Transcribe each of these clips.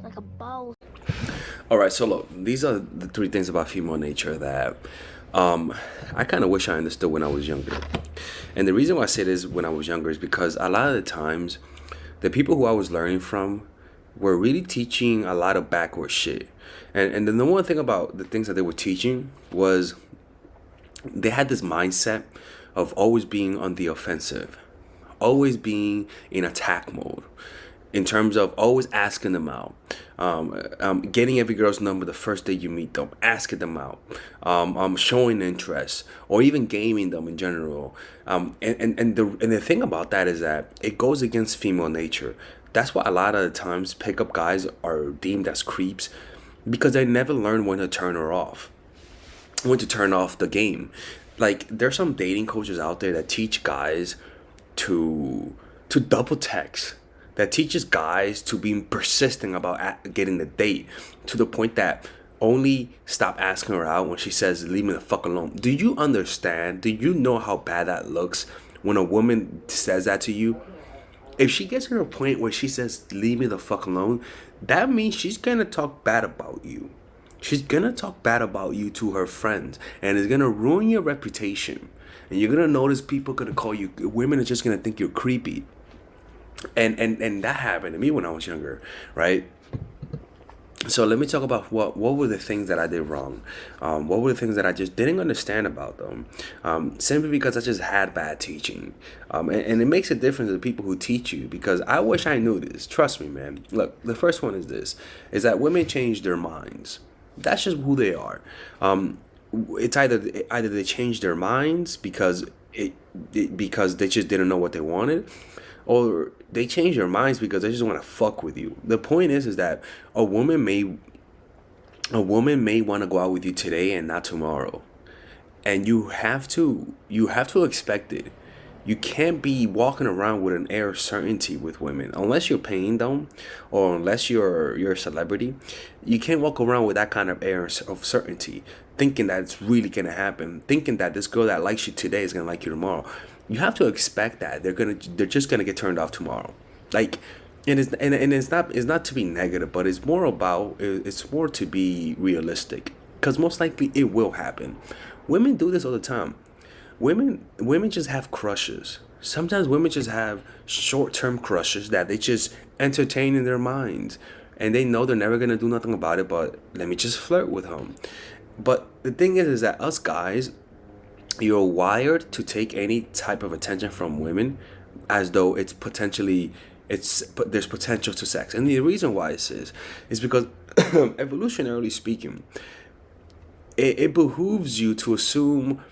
like a boss. All right, so look, these are the three things about female nature that I kind of wish I understood when I was younger. And the reason why I say this when I was younger is because a lot of the times, the people who I was learning from were really teaching a lot of backward shit. And the number one thing about the things that they were teaching was they had this mindset of always being on the offensive, always being in attack mode, in terms of always asking them out, getting every girl's number the first day you meet them, asking them out, showing interest, or even gaming them in general. And the thing about that is that it goes against female nature. That's why a lot of the times pickup guys are deemed as creeps because they never learn when to turn her off, when to turn off the game. Like there's some dating coaches out there that teach guys to double text, that teaches guys to be persistent about getting the date, to the point that only stop asking her out when she says leave me the fuck alone. Do you understand? Do you know how bad that looks when a woman says that to you? If she gets to a point where she says leave me the fuck alone, that means she's gonna talk bad about you. She's gonna talk bad about you to her friends, and it's gonna ruin your reputation. And you're gonna notice people gonna call you, women are just gonna think you're creepy. And that happened to me when I was younger, right? So let me talk about what were the things that I did wrong. What were the things that I just didn't understand about them, simply because I just had bad teaching. And it makes a difference to the people who teach you, because I wish I knew this. Trust me, man. Look, the first one is this, is that women change their minds. That's just who they are. It's either they change their minds because because they just didn't know what they wanted, or they change their minds because they just want to fuck with you. The point is that a woman may want to go out with you today and not tomorrow, and you have to expect it. You can't be walking around with an air of certainty with women unless you're paying them, or unless you're a celebrity. You can't walk around with that kind of air of certainty, thinking that it's really gonna happen, thinking that this girl that likes you today is gonna like you tomorrow. You have to expect that they're just gonna get turned off tomorrow. Like, and it's not to be negative, but it's more to be realistic, because most likely it will happen. Women do this all the time. Women just have crushes. Sometimes women just have short-term crushes that they just entertain in their minds, and they know they're never gonna do nothing about it, but let me just flirt with him. But the thing is that us guys, you're wired to take any type of attention from women as though there's potential to sex. And the reason why this is because evolutionarily speaking, it behooves you to assume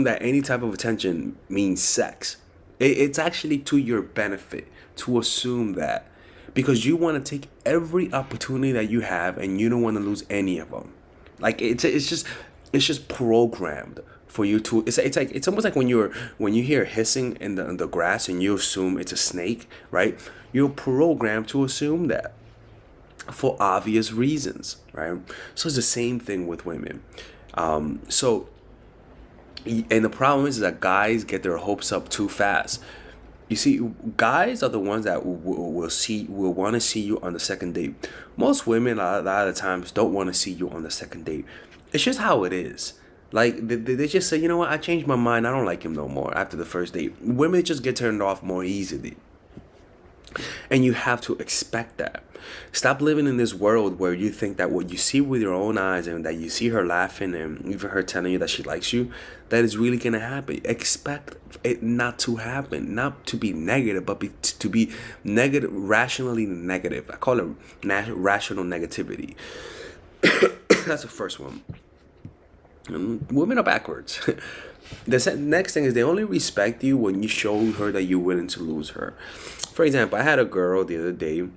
that any type of attention means sex. It's actually to your benefit to assume that, because you want to take every opportunity that you have and you don't want to lose any of them. Like it's just programmed for you to. It's almost like when you hear hissing in the grass and you assume it's a snake, right? You're programmed to assume that for obvious reasons, right? So it's the same thing with women. So and the problem is that guys get their hopes up too fast. You see, guys are the ones that will want to see you on the second date. Most women a lot of the times don't want to see you on the second date. It's just how it is. Like they just say, you know what, I changed my mind. I don't like him no more after the first date. Women just get turned off more easily. And you have to expect that. Stop living in this world where you think that what you see with your own eyes, and that you see her laughing and even her telling you that she likes you, that is really going to happen. Expect it not to happen. Not to be negative, but to be negative, rationally negative. I call it rational negativity. That's the first one. Women are backwards. The next thing is they only respect you when you show her that you're willing to lose her. For example, I had a girl the other day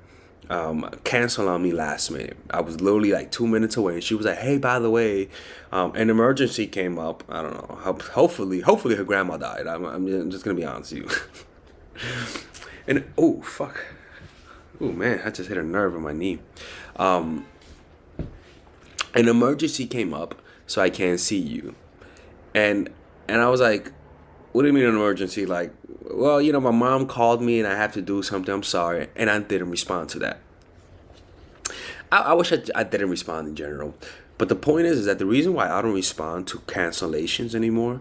cancel on me last minute. I was literally like 2 minutes away, and she was like, "Hey, by the way, an emergency came up. I don't know. Hopefully her grandma died. I'm just gonna be honest with you." And oh fuck, oh man, I just hit a nerve in my knee. An emergency came up, so I can't see you. And I was like, "What do you mean an emergency?" Like, well, my mom called me and I have to do something. I'm sorry. And I didn't respond to that. I wish I didn't respond in general. But the point is that the reason why I don't respond to cancellations anymore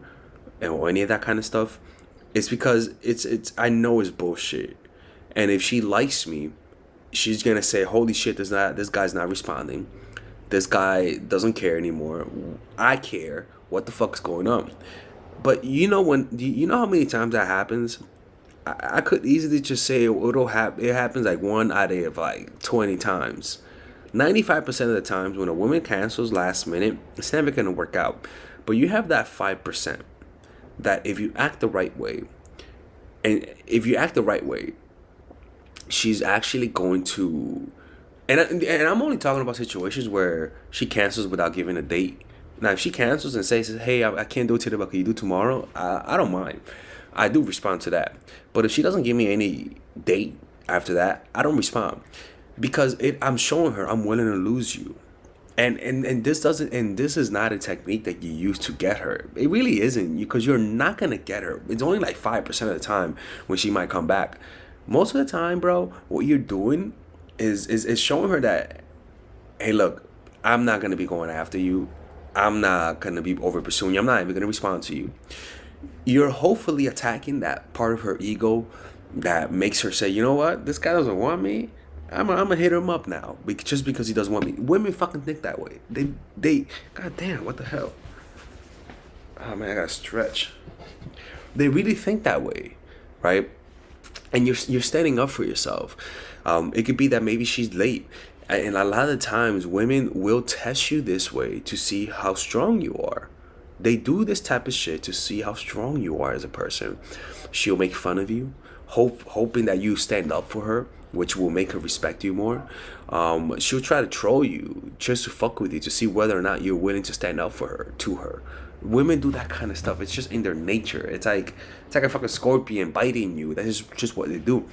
or any of that kind of stuff is because it's I know it's bullshit. And if she likes me, she's gonna say, "Holy shit, this guy's not responding. This guy doesn't care anymore. I care. What the fuck's going on?" But you know how many times that happens? I could easily just say it happens like 1 out of like 20 times. 95% of the times when a woman cancels last minute, it's never gonna work out. But you have that 5% that if you act the right way, and if you act the right way, she's actually going to. And I'm only talking about situations where she cancels without giving a date. Now, if she cancels and says, "Hey, I can't do it today, but can you do tomorrow?" I don't mind. I do respond to that. But if she doesn't give me any date after that, I don't respond because I'm showing her I'm willing to lose you. And this is not a technique that you use to get her. It really isn't, because you're not gonna get her. It's only like 5% of the time when she might come back. Most of the time, bro, what you're doing is showing her that, hey, look, I'm not gonna be going after you. I'm not gonna be over pursuing you. I'm not even gonna respond to you. You're hopefully attacking that part of her ego that makes her say, you know what, this guy doesn't want me. I'm gonna hit him up now, just because he doesn't want me. Women fucking think that way. They God damn, what the hell? Oh man, I gotta stretch. They really think that way, right? And you're standing up for yourself. It could be that maybe she's late, and a lot of the times women will test you this way to see how strong you are. They do this type of shit to see how strong you are as a person. She'll make fun of you, hoping that you stand up for her, which will make her respect you more. She'll try to troll you just to fuck with you, to see whether or not you're willing to stand up for her, to her. Women do that kind of stuff. It's just in their nature. It's like a fucking scorpion biting you. That is just what they do.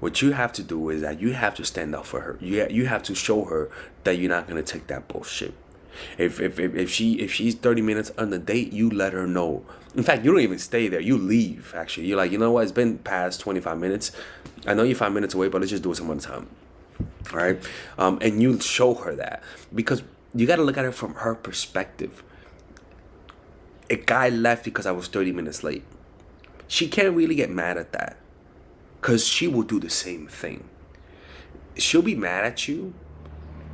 What you have to do is that you have to stand up for her. You have to show her that you're not gonna take that bullshit. If she's 30 minutes on the date, you let her know. In fact, you don't even stay there. You leave. Actually, you're like, you know what? It's been past 25 minutes. I know you're 5 minutes away, but let's just do it some other time. All right, and you show her that, because you got to look at it from her perspective. A guy left because I was 30 minutes late. She can't really get mad at that, because she will do the same thing. She'll be mad at you.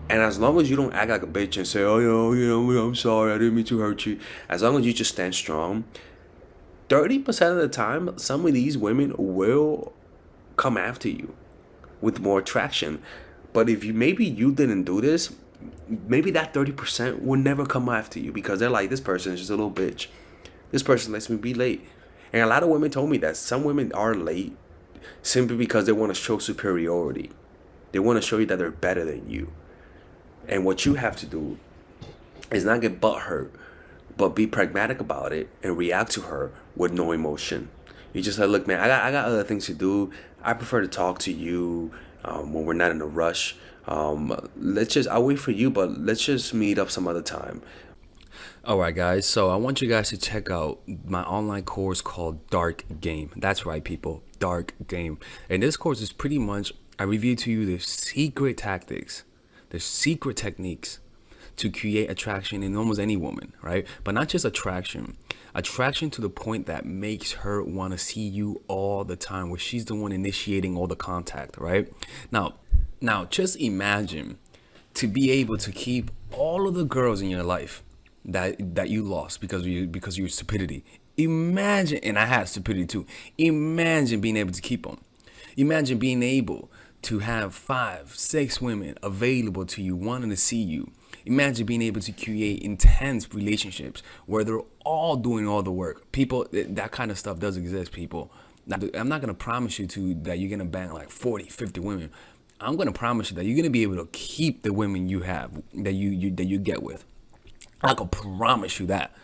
And as long as you don't act like a bitch and say, "Oh, I'm sorry, I didn't mean to hurt you," as long as you just stand strong, 30% of the time, some of these women will come after you with more attraction. But if maybe you didn't do this, maybe that 30% will never come after you, because they're like, this person is just a little bitch. This person lets me be late. And a lot of women told me that some women are late simply because they want to show superiority. They want to show you that they're better than you. And what you have to do is not get butthurt, but be pragmatic about it and react to her with no emotion. You just like, look, man, I got other things to do. I prefer to talk to you when we're not in a rush. I'll wait for you, but let's just meet up some other time. Alright guys, so I want you guys to check out my online course called Dark Game. That's right, people, Dark Game. And this course is pretty much, I review to you the secret tactics, the secret techniques to create attraction in almost any woman, right? But not just attraction to the point that makes her want to see you all the time, where she's the one initiating all the contact, right? Now just imagine to be able to keep all of the girls in your life that you lost because of your stupidity. Imagine, and I had stupidity too. Imagine being able to keep them. Imagine being able to have 5, 6 women available to you, wanting to see you. Imagine being able to create intense relationships where they're all doing all the work. People, that kind of stuff does exist, people. Now, I'm not going to promise you that you're going to bang like 40, 50 women. I'm going to promise you that you're going to be able to keep the women you have, that you get with. I can promise you that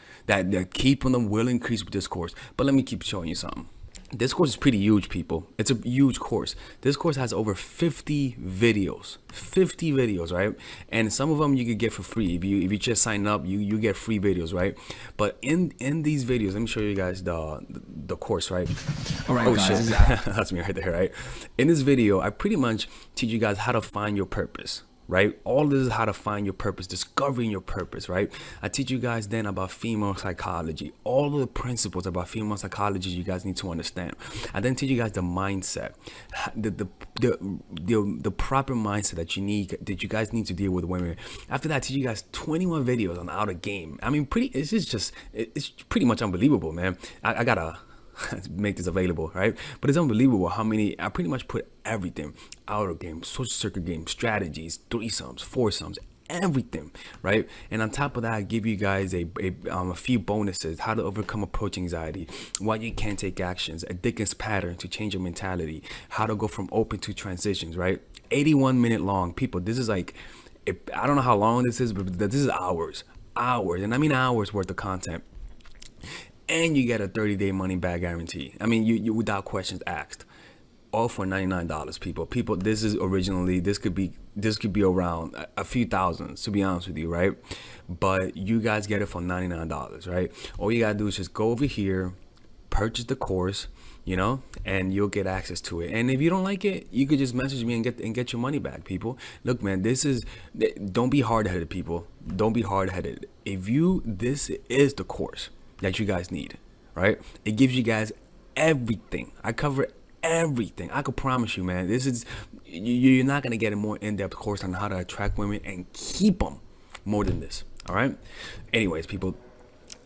keeping them will increase with this course. But let me keep showing you something. This course is pretty huge, people. It's a huge course. This course has over 50 videos, right? And some of them you could get for free. If you just sign up, you get free videos, right? But in these videos, let me show you guys the course, right? All right, guys. Shit. That's me right there, right? In this video, I pretty much teach you guys how to find your purpose. right? All this is how to find your purpose, discovering your purpose, right? I teach you guys then about female psychology, all of the principles about female psychology you guys need to understand. I then teach you guys the mindset, the proper mindset that you guys need to deal with women. After that, I teach you guys 21 videos on how to game. I mean, it's pretty much unbelievable, man. I gotta make this available, right? But it's unbelievable how many I pretty much put everything: outer game, social circuit game, strategies, threesomes, foursomes, everything, right? And on top of that, I give you guys a few bonuses: how to overcome approach anxiety, why you can't take actions, a Dickens pattern to change your mentality, how to go from open to transitions, right? 81-minute long, people. This is like, I don't know how long this is, but this is hours, and I mean hours worth of content. And you get a 30-day money back guarantee. I mean, you without questions asked. All for $99, people. This could be around a few thousands, to be honest with you, right? But you guys get it for $99, right? All you gotta do is just go over here, purchase the course, and you'll get access to it. And if you don't like it, you could just message me and get your money back, people. Look, man, don't be hard-headed, people. Don't be hard-headed. This is the course that you guys need, right? It gives you guys everything. I cover everything. I could promise you, man, you're not gonna get a more in-depth course on how to attract women and keep them more than this. All right. Anyways, people,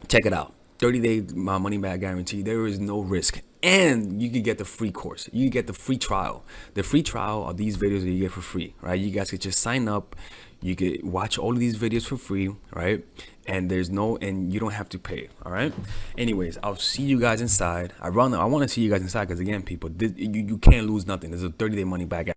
check it out. 30-day money back guarantee. There is no risk, and you can get the free course. You can get the free trial. The free trial are these videos that you get for free, right? You guys could just sign up. You could watch all of these videos for free, right? And you don't have to pay. All right. Anyways, I'll see you guys inside. I want to see you guys inside because, again, people, you can't lose nothing. There's a 30-day money back.